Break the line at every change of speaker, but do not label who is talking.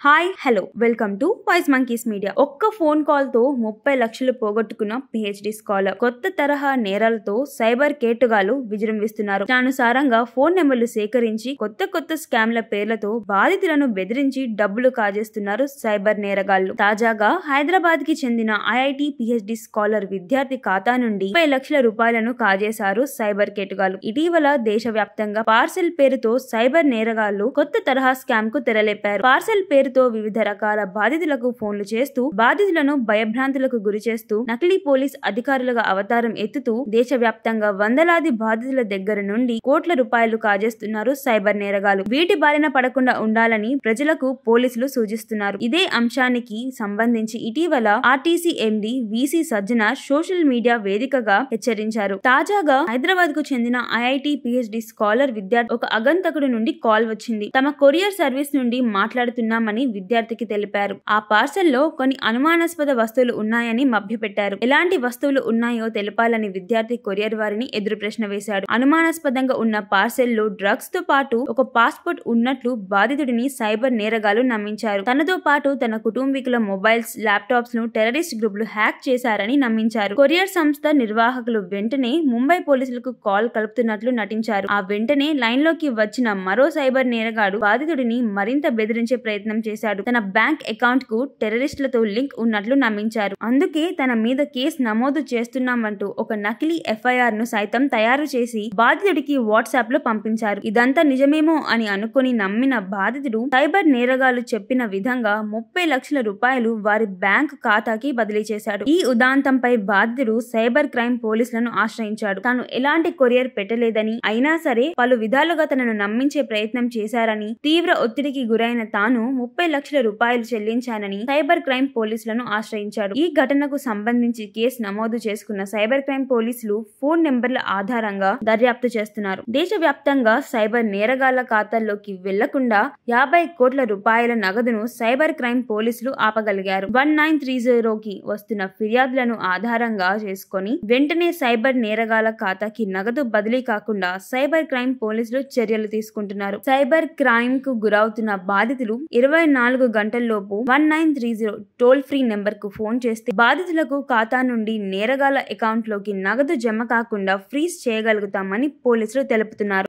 Hi hello welcome to voice monkeys media. ఒక్క phone call తో 30 లక్షలు పోగొట్టుకున్న పిహెచ్డి స్కాలర్. కొత్త తరహా నేరాలతో సైబర్ కేటుగాలు విజృంభిస్తున్నారు. అనుసారంగా ఫోన్ నెంబర్లు సేకరించి కొత్త స్కామ్ల పేర్లతో బాధితులను బెదిరించి డబ్బులు కాజేస్తున్నారు సైబర్ నేరగాళ్లు. తాజాగా హైదరాబాద్ కి చెందిన ఐఐటి పిహెచ్డి స్కాలర్ విద్యార్థి ఖాతా నుండి 30 లక్షల రూపాయలను కాజేశారు సైబర్ కేటుగాలు. ఇటీవల దేశవ్యాప్తంగా పార్సెల్ పేరుతో సైబర్ నేరగాళ్లు కొత్త తరహా స్కామ్ కు తెరలేపారు. పార్సెల్ పేరుతో వివిధ రకాల బాధితులకు ఫోన్లు చేస్తూ బాధితులను భయభ్రాంతులకు గురి చేస్తూ నకిలీ పోలీస్ అధికారులుగా అవతారం ఎత్తుతూ దేశవ్యాప్తంగా వందలాది బాధితుల దగ్గర నుండి కోట్ల రూపాయలు కాజేస్తున్నారు సైబర్ నేరగాలు. వీటి బారిన పడకుండా ఉండాలని ప్రజలకు పోలీసులు సూచిస్తున్నారు. ఇదే అంశానికి సంబంధించి ఇటీవల RTC MD VC Sajjanar social media వేదికగా హెచ్చరించారు. తాజాగా హైదరాబాద్ కు చెందిన ఐఐటి పిహెచ్డి స్కాలర్ విద్యార్థి ఒక అగంతకుడు నుండి కాల్ వచ్చింది. తమ కొరియర్ సర్వీస్ నుండి మాట్లాడుతున్నామని విద్యార్థికి తెలిపారు. ఆ పార్సెల్లో కొన్ని అనుమానాస్పద వస్తువులు ఉన్నాయని మభ్యపెట్టారు. ఎలాంటి వస్తువులు ఉన్నాయో తెలపాలని విద్యార్థి కొరియర్ వారిని ఎదురు ప్రశ్న వేశాడు. అనుమానాస్పదంగా ఉన్న పార్సెల్లో డ్రగ్స్ తో పాటు ఒక పాస్పోర్ట్ ఉన్నట్లు బాధితుడిని సైబర్ నేరగాలు నమ్మించారు. తనతో పాటు తన కుటుంబీకుల మొబైల్స్, ల్యాప్టాప్స్ ను టెర్రరిస్ట్ గ్రూపులు హ్యాక్ చేశారని నమ్మించారు. కొరియర్ సంస్థ నిర్వాహకులు వెంటనే ముంబై పోలీసులకు కాల్ కలుపుతున్నట్లు నటించారు. ఆ వెంటనే లైన్ లోకి వచ్చిన మరో సైబర్ నేరగాడు బాధితుడిని మరింత బెదిరించే ప్రయత్నం చేశాడు. తన బ్యాంక్ అకౌంట్ కు టెర్రరిస్టులతో లింక్ ఉన్నట్లు నమ్మించారు. అందుకే తన మీద కేసు నమోదు చేస్తున్నామంటూ ఒక నకిలీ ఎఫ్ఐఆర్ ను సైతం తయారు చేసి బాధితుడికి వాట్సాప్ లో పంపించారు. ఇదంతా నిజమేమో అని అనుకుని నమ్మిన బాధితుడు సైబర్ నేరగాలు చెప్పిన విధంగా 30 లక్షల రూపాయలు వారి బ్యాంక్ ఖాతాకి బదిలీ చేశాడు. ఈ ఉదాంతంపై బాధితుడు సైబర్ క్రైమ్ పోలీసులను ఆశ్రయించాడు. తాను ఎలాంటి కొరియర్ పెట్టలేదని, అయినా సరే పలు విధాలుగా తనను నమ్మించే ప్రయత్నం చేశారని, తీవ్ర ఒత్తిడికి గురైన తాను 30 లక్షల రూపాయలు చెల్లించానని సైబర్ క్రైమ్ పోలీసులను ఆశ్రయించాడు. ఈ ఘటనకు సంబంధించి కేసు నమోదు చేసుకున్న సైబర్ క్రైమ్ పోలీసులు ఫోన్ నెంబర్ల ఆధారంగా దర్యాప్తు చేస్తున్నారు. దేశవ్యాప్తంగా సైబర్ నేరగాళ్ల ఖాతాల్లోకి వెళ్లకుండా 50 కోట్ల రూపాయల నగదును సైబర్ క్రైమ్ పోలీసులు ఆపగలిగారు. 1930కి వస్తున్న ఫిర్యాదులను ఆధారంగా చేసుకుని వెంటనే సైబర్ నేరగాళ్ల ఖాతాకి నగదు బదిలీ కాకుండా సైబర్ క్రైమ్ పోలీసులు చర్యలు తీసుకుంటున్నారు. సైబర్ క్రైమ్ కు గురవుతున్న బాధితులు 24 గంటల్లోపు 1930 టోల్ ఫ్రీ నెంబర్ కు ఫోన్ చేస్తే బాధితులకు ఖాతా నుండి నేరగాళ్ల అకౌంట్ లోకి నగదు జమ కాకుండా ఫ్రీజ్ చేయగలుగుతామని పోలీసులు తెలుపుతున్నారు.